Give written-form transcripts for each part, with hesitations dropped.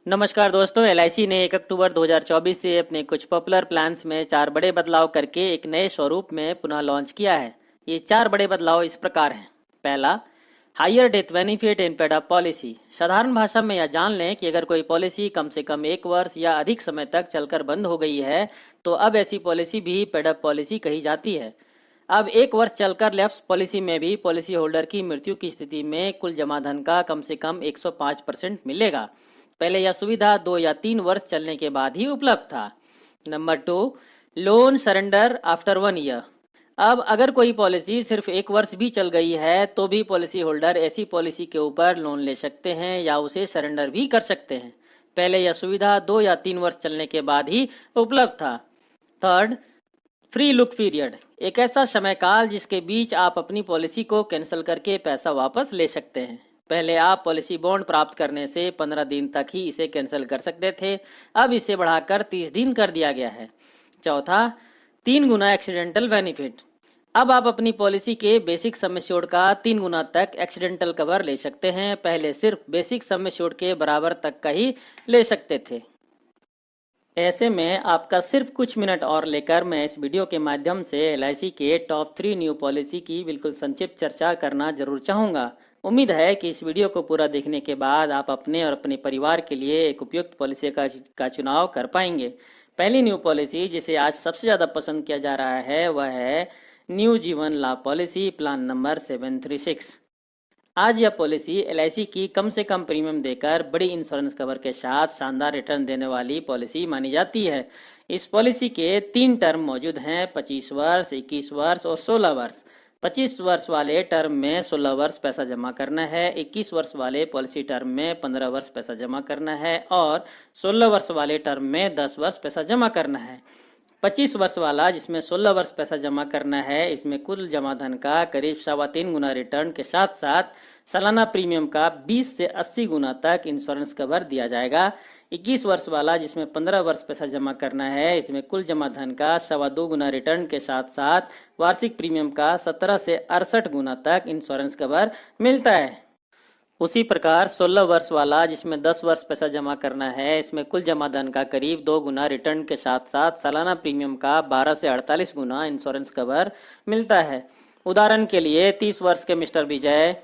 नमस्कार दोस्तों, एलआईसी ने 1 अक्टूबर 2024 से अपने कुछ पॉपुलर प्लान्स में 4 बड़े बदलाव करके एक नए स्वरूप में पुनः लॉन्च किया है। ये 4 बड़े बदलाव इस प्रकार हैं। पहला, higher death benefit in paid up policy. साधारण भाषा में यह जान लें कि अगर कोई पॉलिसी कम से कम 1 वर्ष या अधिक समय तक चलकर बंद हो गई है तो अब ऐसी पॉलिसी भी पेड अप पॉलिसी कही जाती है। अब 1 वर्ष चलकर लैप्स पॉलिसी में भी पॉलिसी होल्डर की मृत्यु की स्थिति में कुल जमा धन का कम से कम 105% मिलेगा। पहले यह सुविधा 2 या 3 वर्ष चलने के बाद ही उपलब्ध था। Number 2, loan surrender after 1 year. अब अगर कोई पॉलिसी सिर्फ 1 वर्ष भी चल गई है तो भी पॉलिसी होल्डर ऐसी पॉलिसी के ऊपर लोन ले सकते हैं या उसे सरेंडर भी कर सकते हैं। पहले यह सुविधा 2 या 3 वर्ष चलने के बाद ही उपलब्ध था। Third, free look period. एक ऐसा समय काल जिसके बीच आप अपनी पॉलिसी को कैंसिल करके पैसा वापस ले सकते हैं। पहले आप पॉलिसी बॉन्ड प्राप्त करने से 15 दिन तक ही इसे कैंसिल कर सकते थे, अब इसे बढ़ाकर 30 दिन कर दिया गया है। चौथा, 3 गुना एक्सीडेंटल बेनिफिट। अब आप अपनी पॉलिसी के बेसिक सम एश्योर्ड का 3 गुना तक एक्सीडेंटल कवर ले सकते हैं। पहले सिर्फ बेसिक सम एश्योर्ड के बराबर तक का ही ले सकते थे। ऐसे में आपका सिर्फ कुछ मिनट और लेकर मैं इस वीडियो के माध्यम से एलआईसी के टॉप 3 न्यू पॉलिसी की बिल्कुल संक्षिप्त चर्चा करना जरूर चाहूँगा। उम्मीद है कि इस वीडियो को पूरा देखने के बाद आप अपने और अपने परिवार के लिए एक उपयुक्त पॉलिसी का चुनाव कर पाएंगे। पहली न्यू पॉलिसी जिसे आज सबसे ज़्यादा पसंद किया जा रहा है वह है न्यू जीवन लाभ पॉलिसी प्लान नंबर 736। आज यह पॉलिसी एलआईसी की कम से कम प्रीमियम देकर बड़ी इंश्योरेंस कवर के साथ शानदार रिटर्न देने वाली पॉलिसी मानी जाती है। इस पॉलिसी के 3 टर्म मौजूद हैं, 25 वर्ष, 21 वर्ष और 16 वर्ष। 25 वर्ष वाले टर्म में 16 वर्ष पैसा जमा करना है, 21 वर्ष वाले पॉलिसी टर्म में 15 वर्ष पैसा जमा करना है और 16 वर्ष वाले टर्म में 10 वर्ष पैसा जमा करना है। 25 वर्ष वाला जिसमें 16 वर्ष पैसा जमा करना है, इसमें कुल जमा धन का करीब 3.25 गुना रिटर्न के साथ साथ सालाना प्रीमियम का 20 से 80 गुना तक इंश्योरेंस कवर दिया जाएगा। 21 वर्ष वाला जिसमें 15 वर्ष पैसा जमा करना है, इसमें कुल जमा धन का 2.25 गुना रिटर्न के साथ साथ वार्षिक प्रीमियम का 17 से 68 गुना तक इंश्योरेंस कवर मिलता है। उसी प्रकार 16 वर्ष वाला जिसमें 10 वर्ष पैसा जमा करना है, इसमें कुल जमा धन का करीब 2 गुना रिटर्न के साथ साथ सालाना प्रीमियम का 12 से 48 गुना इंश्योरेंस कवर मिलता है। उदाहरण के लिए 30 वर्ष के मिस्टर विजय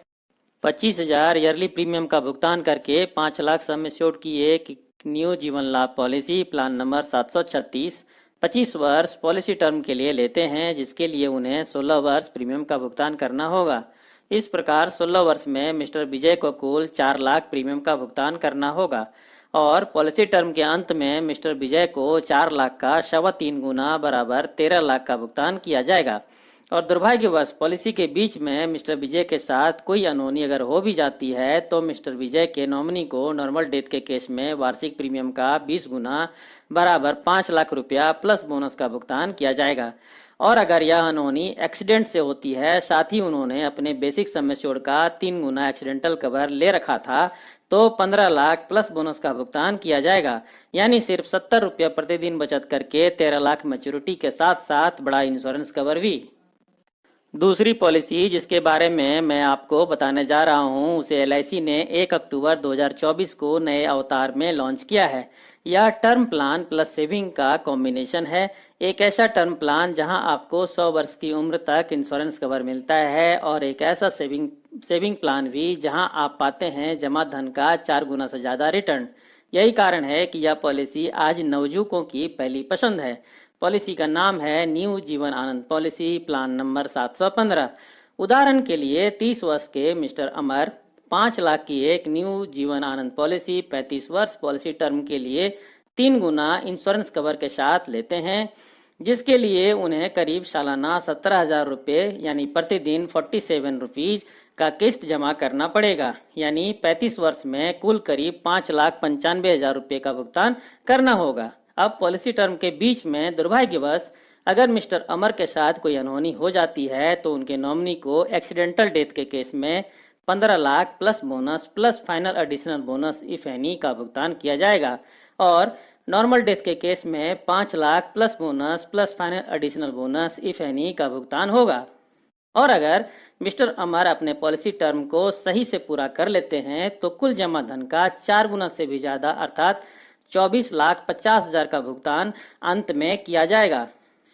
25,000 ईयरली प्रीमियम का भुगतान करके 5 लाख सम एश्योर्ड की एक न्यू जीवन लाभ पॉलिसी प्लान नंबर 736 25 वर्ष पॉलिसी टर्म के लिए लेते हैं, जिसके लिए उन्हें 16 वर्ष प्रीमियम का भुगतान करना होगा। इस प्रकार 16 वर्ष में मिस्टर विजय को कुल 4 लाख प्रीमियम का भुगतान करना होगा और पॉलिसी टर्म के अंत में मिस्टर विजय को 4 लाख का 3.25 गुना बराबर 13 लाख का भुगतान किया जाएगा। और दुर्भाग्यवश पॉलिसी के बीच में मिस्टर विजय के साथ कोई अनहोनी अगर हो भी जाती है तो मिस्टर विजय के नॉमिनी को नॉर्मल डेथ के केस में वार्षिक प्रीमियम का 20 गुना बराबर 5 लाख रुपया प्लस बोनस का भुगतान किया जाएगा। और अगर यह अनहोनी एक्सीडेंट से होती है, साथ ही उन्होंने अपने बेसिक सम एश्योर्ड का 3 गुना एक्सीडेंटल कवर ले रखा था, तो 15 लाख प्लस बोनस का भुगतान किया जाएगा। यानी सिर्फ 70 रुपया प्रतिदिन बचत करके 13 लाख मैच्योरिटी के साथ साथ बड़ा इंश्योरेंस कवर भी। दूसरी पॉलिसी जिसके बारे में मैं आपको बताने जा रहा हूं, उसे एलआईसी ने 1 अक्टूबर 2024 को नए अवतार में लॉन्च किया है। यह टर्म प्लान प्लस सेविंग का कॉम्बिनेशन है। एक ऐसा टर्म प्लान जहां आपको 100 वर्ष की उम्र तक इंश्योरेंस कवर मिलता है और एक ऐसा सेविंग प्लान भी जहां आप पाते हैं जमा धन का 4 गुना से ज़्यादा रिटर्न। यही कारण है कि यह पॉलिसी आज नवयुवकों की पहली पसंद है। पॉलिसी का नाम है new Jeevan Anand policy plan number 715। उदाहरण के लिए 30 वर्ष के मिस्टर अमर 5 लाख की एक न्यू जीवन आनंद पॉलिसी 35 वर्ष पॉलिसी टर्म के लिए 3 गुना इंश्योरेंस कवर के साथ लेते हैं, जिसके लिए उन्हें करीब सालाना 17,000 रुपये यानी प्रतिदिन 47 रुपीज का किस्त जमा करना पड़ेगा। यानी 35 वर्ष में कुल करीब 5,95,000 रुपये का भुगतान करना होगा। अब पॉलिसी टर्म के बीच में दुर्भाग्यवश अगर मिस्टर अमर के साथ कोई अनहोनी हो जाती है तो उनके नॉमिनी को एक्सीडेंटल डेथ के केस में 15 lakh plus bonus plus final additional bonus if any का भुगतान किया जाएगा और नॉर्मल डेथ के केस में 5 lakh plus bonus plus final additional bonus if any का भुगतान होगा। और अगर मिस्टर अमर अपने पॉलिसी टर्म को सही से पूरा कर लेते हैं तो कुल जमा धन का 4 गुना से भी ज्यादा अर्थात 24,50,000 का भुगतान अंत में किया जाएगा।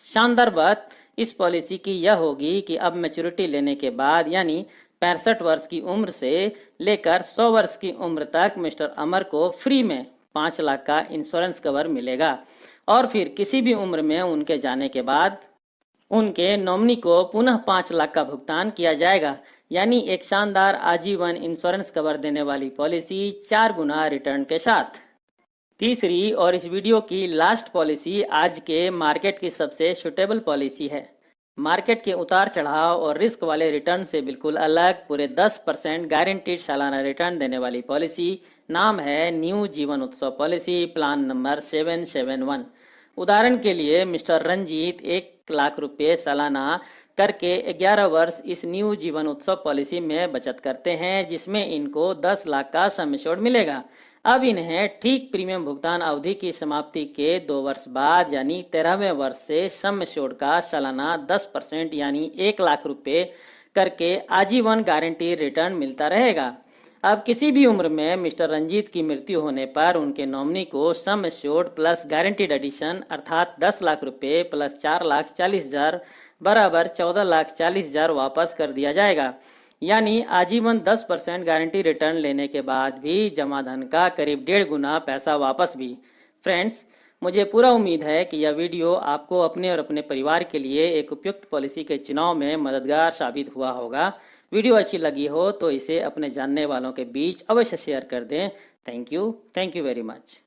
शानदार बात इस पॉलिसी की यह होगी कि अब मैच्योरिटी लेने के बाद यानी 65 वर्ष की उम्र से लेकर 100 वर्ष की उम्र तक मिस्टर अमर को फ्री में 5 लाख का इंश्योरेंस कवर मिलेगा और फिर किसी भी उम्र में उनके जाने के बाद उनके नॉमिनी को पुनः 5 लाख का भुगतान किया जाएगा। यानी एक शानदार आजीवन इंश्योरेंस कवर देने वाली पॉलिसी 4 गुना रिटर्न के साथ। तीसरी और इस वीडियो की लास्ट पॉलिसी आज के मार्केट की सबसे सुटेबल पॉलिसी है। मार्केट के उतार चढ़ाव और रिस्क वाले रिटर्न से बिल्कुल अलग पूरे 10% गारंटीड सालाना रिटर्न देने वाली पॉलिसी नाम है न्यू जीवन उत्सव पॉलिसी प्लान नंबर 771। उदाहरण के लिए मिस्टर रंजीत 1 लाख रुपए सालाना करके 11 वर्ष इस न्यू जीवन उत्सव पॉलिसी में बचत करते हैं जिसमें इनको 10 लाख का सम एश्योर्ड मिलेगा। अब इन्हें ठीक प्रीमियम भुगतान अवधि की समाप्ति के 2 वर्ष बाद यानी 13वें वर्ष से सम एश्योर्ड का सालाना 10% यानी 1 लाख रुपए करके आजीवन गारंटी रिटर्न मिलता रहेगा। अब किसी भी उम्र में मिस्टर रंजीत की मृत्यु होने पर उनके नॉमिनी को sum assured plus guaranteed addition अर्थात 10 लाख रुपए प्लस 4,40,000 बराबर 14,40,000 वापस कर दिया जाएगा। यानी आजीवन 10% गारंटी रिटर्न लेने के बाद भी जमा धन का करीब 1.5 गुना पैसा वापस भी। फ्रेंड्स, मुझे पूरा उम्मीद है कि यह वीडियो आपको अपने और अपने परिवार के लिए एक उपयुक्त पॉलिसी के चुनाव में मददगार साबित हुआ होगा। वीडियो अच्छी लगी हो तो इसे अपने जानने वालों के बीच अवश्य शेयर कर दें। Thank you very much.